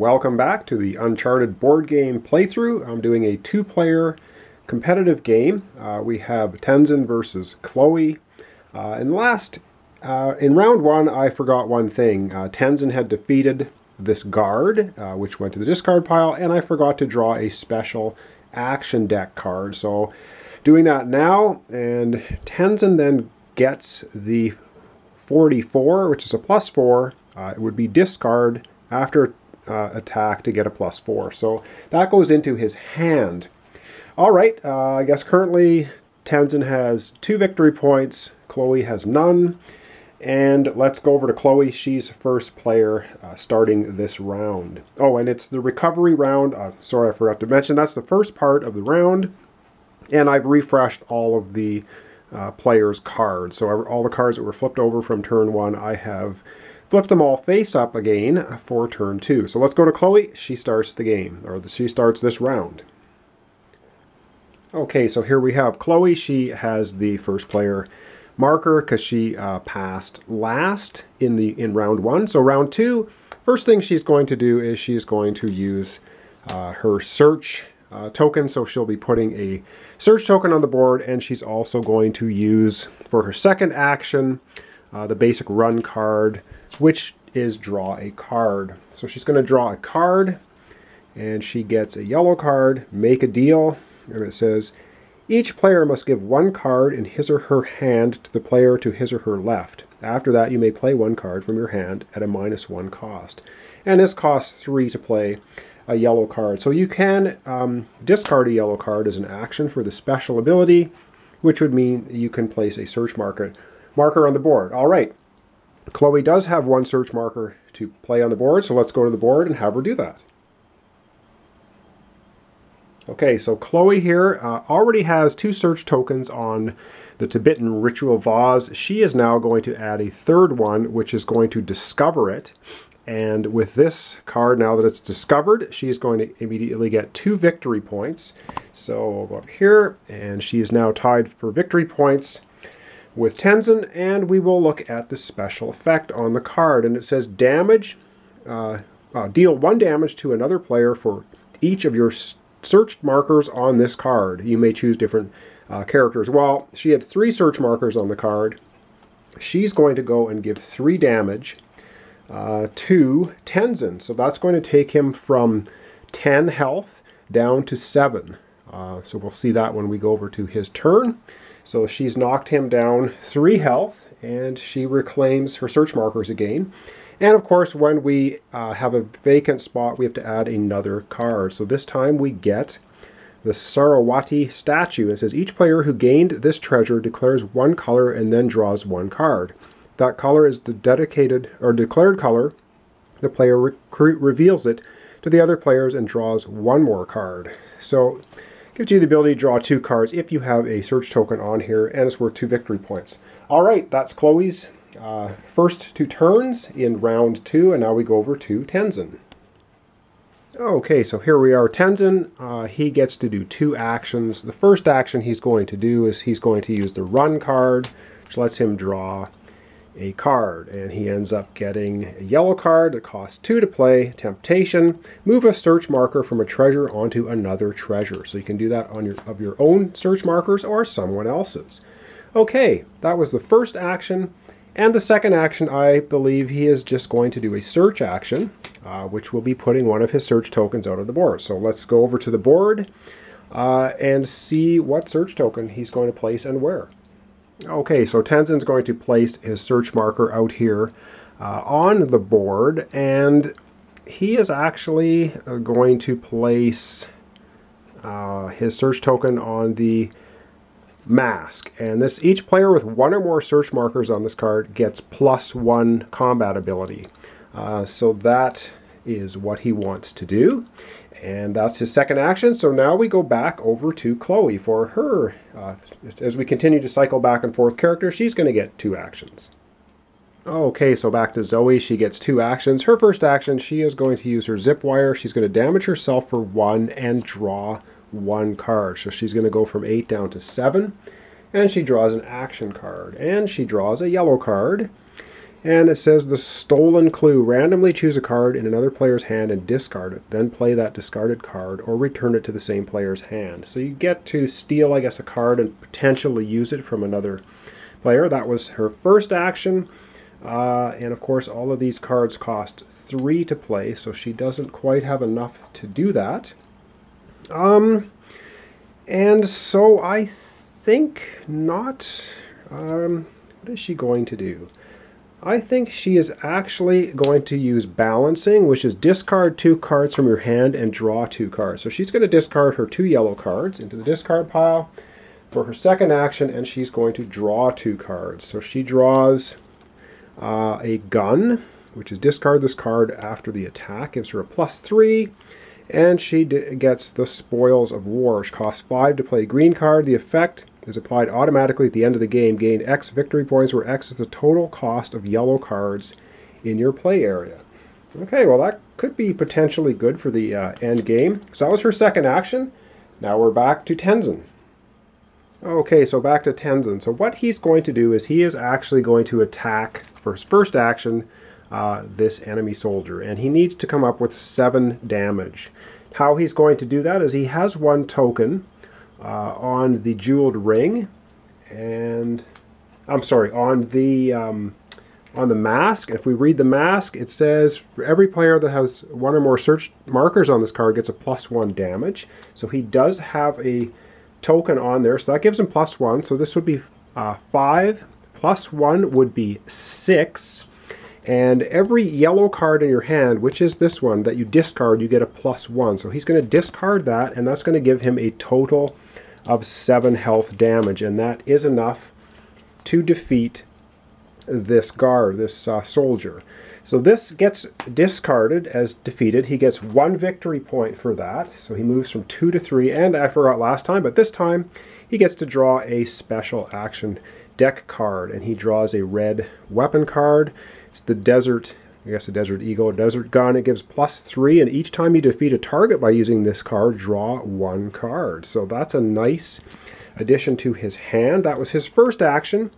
welcome back to the Uncharted board game playthrough. I'm doing a two-player competitive game. We have Tenzin versus Chloe. In round one, I forgot one thing. Tenzin had defeated this guard, which went to the discard pile, and I forgot to draw a special action deck card. So doing that now, and Tenzin then gets the 44, which is a +4. It would be discard after attack to get a +4. So that goes into his hand. All right, I guess currently Tenzin has 2 victory points. Chloe has none. And let's go over to Chloe. She's first player starting this round. Oh, and it's the recovery round. Sorry, I forgot to mention. That's the first part of the round. And I've refreshed all of the players' cards. So all the cards that were flipped over from turn 1, I have flipped them all face up again for turn 2. So let's go to Chloe. She starts the game, or she starts this round. Okay, so here we have Chloe. She has the first player marker because she passed last in round 1. So round 2, first thing she's going to do is she's going to use her search token. So she'll be putting a search token on the board, and she's also going to use, for her second action, the basic run card, which is draw a card. So she's going to draw a card, and she gets a yellow card, make a deal, and it says, each player must give 1 card in his or her hand to the player to his or her left. After that, you may play 1 card from your hand at a -1 cost. And this costs 3 to play a yellow card. So you can discard a yellow card as an action for the special ability, which would mean you can place a search marker on the board. All right. Chloe does have 1 search marker to play on the board, so let's go to the board and have her do that. Okay, so Chloe here already has 2 search tokens on the Tibetan ritual vase. She is now going to add a 3rd one, which is going to discover it. And with this card, now that it's discovered, she's going to immediately get 2 victory points. So we'll go up here, and she is now tied for victory points with Tenzin, and we will look at the special effect on the card. And it says damage, deal 1 damage to another player for each of your searched markers on this card. You may choose different characters. Well, she had 3 search markers on the card. She's going to go and give 3 damage to Tenzin. So that's going to take him from 10 health down to 7. So we'll see that when we go over to his turn. So she's knocked him down 3 health, and she reclaims her search markers again. And of course, when we have a vacant spot, we have to add another card. So this time we get the Sarawati statue. It says each player who gained this treasure declares 1 color and then draws 1 card. That color is the dedicated or declared color. The player reveals it to the other players and draws 1 more card. So it gives you the ability to draw 2 cards if you have a search token on here, and it's worth 2 victory points. All right, that's Chloe's first 2 turns in round 2, and now we go over to Tenzin. Okay, so here we are. Tenzin, he gets to do 2 actions. The first action he's going to do is he's going to use the run card, which lets him draw a card, and he ends up getting a yellow card that costs 2 to play, Temptation. Move a search marker from a treasure onto another treasure. So you can do that on your own search markers or someone else's. Okay, that was the first action. And the second action, I believe he is just going to do a search action, which will be putting 1 of his search tokens out of the board. So let's go over to the board and see what search token he's going to place and where. Okay, so Tenzin's going to place his search marker out here on the board, and he is actually going to place his search token on the mask. And this, each player with 1 or more search markers on this card gets +1 combat ability. So that is what he wants to do. And that's his second action. So now we go back over to Chloe for her. As we continue to cycle back and forth characters, she's going to get 2 actions. Okay, so back to Zoe. She gets 2 actions. Her first action, she is going to use her zip wire. She's going to damage herself for 1 and draw 1 card. So she's going to go from 8 down to 7. And she draws an action card. And she draws a yellow card. And it says the stolen clue. Randomly choose a card in another player's hand and discard it. Then play that discarded card or return it to the same player's hand. So you get to steal, I guess, a card and potentially use it from another player. That was her first action. And of course, all of these cards cost 3 to play, so she doesn't quite have enough to do that. And so I think not. What is she going to do? I think she is actually going to use balancing, which is discard 2 cards from your hand and draw 2 cards. So she's going to discard her 2 yellow cards into the discard pile for her second action, and she's going to draw 2 cards. So she draws a gun, which is discard this card after the attack, gives her a +3, and she gets the Spoils of War, which costs 5 to play green card. The effect is applied automatically at the end of the game. Gain X victory points, where X is the total cost of yellow cards in your play area. Okay, well that could be potentially good for the end game. So that was her second action. Now we're back to Tenzin. Okay, so back to Tenzin. So what he's going to do is he is actually going to attack, for his first action, this enemy soldier. And he needs to come up with 7 damage. How he's going to do that is he has 1 token on the jeweled ring, and I'm sorry, on the mask. If we read the mask, it says for every player that has 1 or more search markers on this card gets a +1 damage. So he does have a token on there, so that gives him +1. So this would be 5 plus 1 would be 6. And every yellow card in your hand, which is this one, that you discard, you get a +1. So he's going to discard that, and that's going to give him a total of 7 health damage. And that is enough to defeat this guard, this soldier. So this gets discarded as defeated. He gets 1 victory point for that. So he moves from 2 to 3. And I forgot last time, but this time he gets to draw a special action deck card. And he draws a red weapon card. It's the Desert, I guess a Desert Eagle, a Desert Gun. It gives +3, and each time you defeat a target by using this card, draw 1 card. So that's a nice addition to his hand. That was his first action.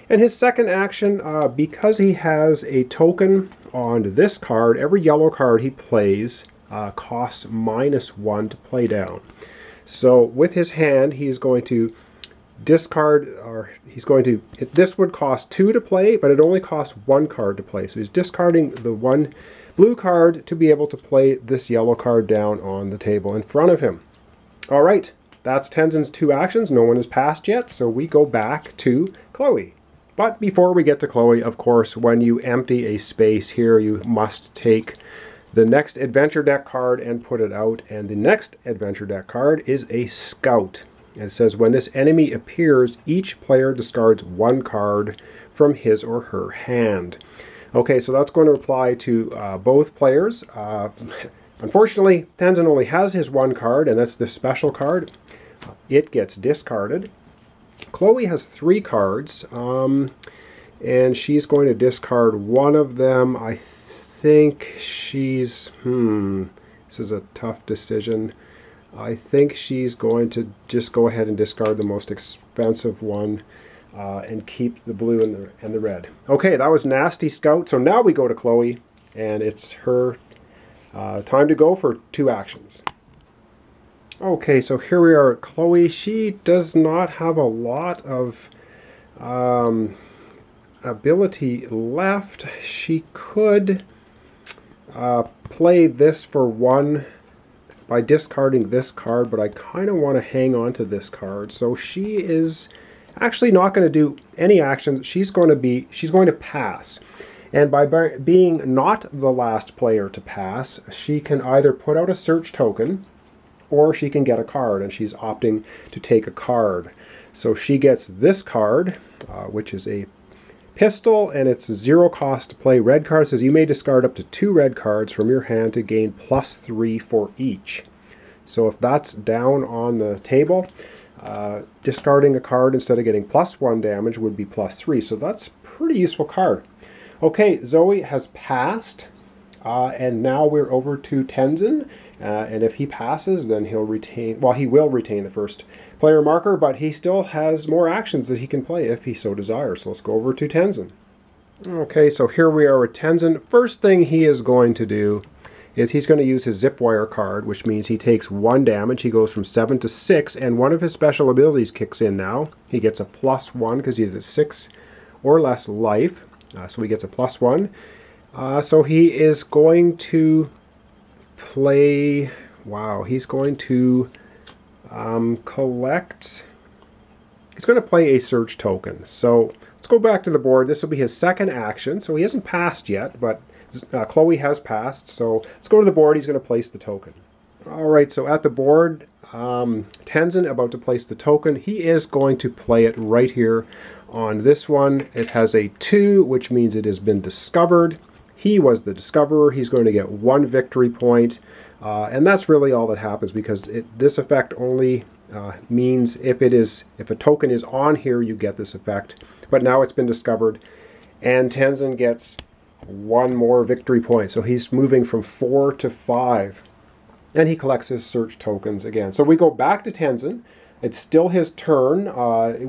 And his second action, because he has a token on this card, every yellow card he plays costs -1 to play down. So with his hand, he's going to discard, or he's going to, this would cost 2 to play, but it only costs 1 card to play. So he's discarding the 1 blue card to be able to play this yellow card down on the table in front of him. All right, that's Tenzin's 2 actions. No one has passed yet, so we go back to Chloe. But before we get to Chloe, of course, when you empty a space here, you must take the next adventure deck card and put it out. And the next adventure deck card is a Scout. It says when this enemy appears, each player discards 1 card from his or her hand. Okay, so that's going to apply to both players. Unfortunately, Tenzin only has his 1 card, and that's the special card. It gets discarded. Chloe has 3 cards, and she's going to discard 1 of them. I think she's, this is a tough decision. I think she's going to just go ahead and discard the most expensive one and keep the blue and the red. Okay, that was Nasty Scout. So now we go to Chloe, and it's her time to go for 2 actions. Okay, so here we are at Chloe. She does not have a lot of ability left. She could play this for 1 by discarding this card, but I kind of want to hang on to this card. So she is actually not going to do any actions. She's going to pass. And by being not the last player to pass, she can either put out a search token, or she can get a card, and she's opting to take a card. So she gets this card, which is a pistol, and it's 0 cost to play. Red card says you may discard up to 2 red cards from your hand to gain +3 for each. So if that's down on the table, discarding a card instead of getting +1 damage would be +3. So that's a pretty useful card. Okay, Zoe has passed, and now we're over to Tenzin. And if he passes, then he'll retain, well, he will retain the first player marker, but he still has more actions that he can play if he so desires. So let's go over to Tenzin. Okay, so here we are with Tenzin. First thing he is going to do is he's going to use his zip wire card, which means he takes 1 damage. He goes from 7 to 6, and one of his special abilities kicks in now. He gets a +1 because he has a 6 or less life, so he gets a +1. So he is going to play, wow, he's going to collect, he's going to play a search token. So let's go back to the board. This will be his second action, so he hasn't passed yet, but Chloe has passed, so let's go to the board. He's going to place the token. Alright, so at the board, Tenzin about to place the token. He is going to play it right here on this one. It has a 2, which means it has been discovered. He was the discoverer. He's going to get 1 victory point, and that's really all that happens, because this effect only means if a token is on here, you get this effect. But now it's been discovered, and Tenzin gets 1 more victory point. So he's moving from 4 to 5. And he collects his search tokens again. So we go back to Tenzin. It's still his turn.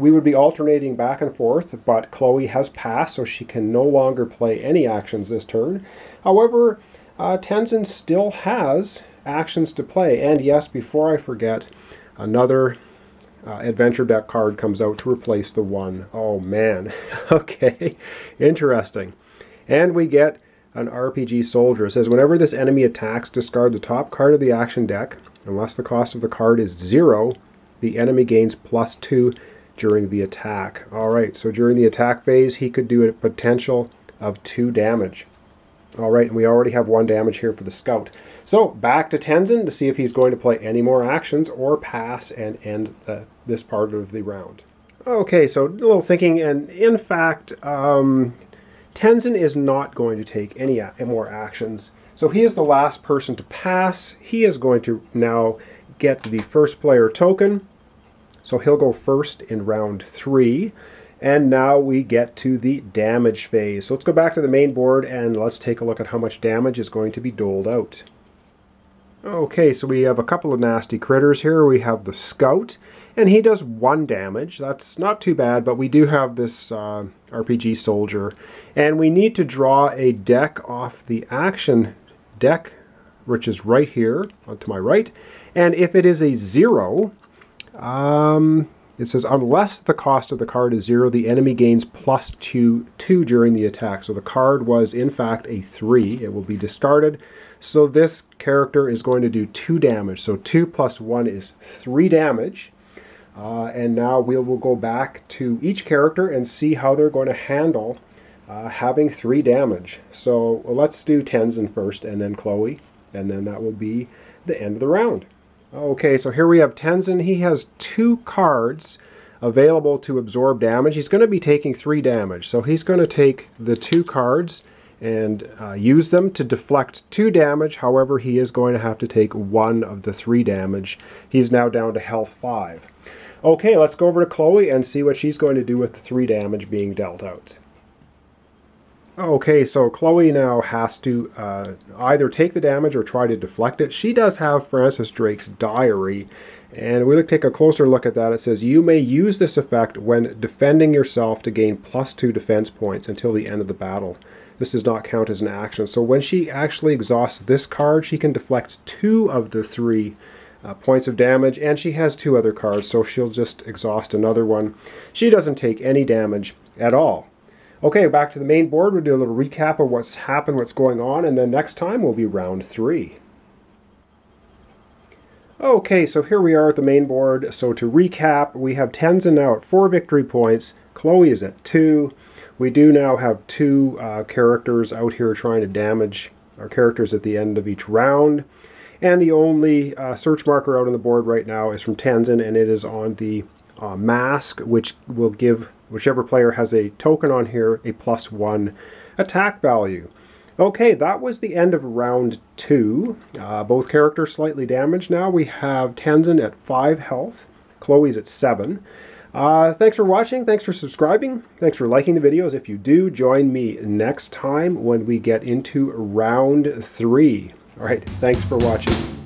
We would be alternating back and forth, but Chloe has passed, so she can no longer play any actions this turn. However, Tenzin still has actions to play. And yes, before I forget, another adventure deck card comes out to replace the 1. Oh man. Okay, interesting. And we get an RPG soldier. It says, whenever this enemy attacks, discard the top card of the action deck. Unless the cost of the card is 0, the enemy gains +2 during the attack. Alright, so during the attack phase, he could do a potential of 2 damage. Alright, and we already have 1 damage here for the scout. So back to Tenzin to see if he's going to play any more actions or pass and end this part of the round. Okay, so a little thinking, and in fact, Tenzin is not going to take any more actions. So he is the last person to pass. He is going to now get the first player token. So he'll go first in round 3. And now we get to the damage phase. So let's go back to the main board and let's take a look at how much damage is going to be doled out. Okay, so we have a couple of nasty critters here. We have the scout, and he does 1 damage. That's not too bad, but we do have this RPG soldier. And we need to draw a deck off the action deck, which is right here, to my right. And if it is a 0, it says, unless the cost of the card is 0, the enemy gains +2 during the attack. So the card was, in fact, a 3. It will be discarded. So this character is going to do 2 damage. So 2 + 1 is 3 damage. And now we will go back to each character and see how they're going to handle having 3 damage. So let's do Tenzin first, and then Chloe, and then that will be the end of the round. Okay, so here we have Tenzin. He has 2 cards available to absorb damage. He's going to be taking 3 damage. So he's going to take the 2 cards and use them to deflect 2 damage. However, he is going to have to take 1 of the 3 damage. He's now down to health 5. Okay, let's go over to Chloe and see what she's going to do with the 3 damage being dealt out. Okay, so Chloe now has to either take the damage or try to deflect it. She does have Francis Drake's diary, and we'll take a closer look at that. It says, you may use this effect when defending yourself to gain +2 defense points until the end of the battle. This does not count as an action. So when she actually exhausts this card, she can deflect 2 of the 3 points of damage, and she has 2 other cards, so she'll just exhaust another one. She doesn't take any damage at all. Okay, back to the main board. We'll do a little recap of what's happened, what's going on, and then next time will be round 3. Okay, so here we are at the main board. So to recap, we have Tenzin now at 4 victory points. Chloe is at 2. We do now have 2 characters out here trying to damage our characters at the end of each round. And the only search marker out on the board right now is from Tenzin, and it is on the mask, which will give whichever player has a token on here a +1 attack value. Okay, that was the end of round 2. Both characters slightly damaged now. We have Tenzin at 5 health, Chloe's at 7. Thanks for watching, thanks for subscribing, thanks for liking the videos. If you do, join me next time when we get into round 3. Alright, thanks for watching.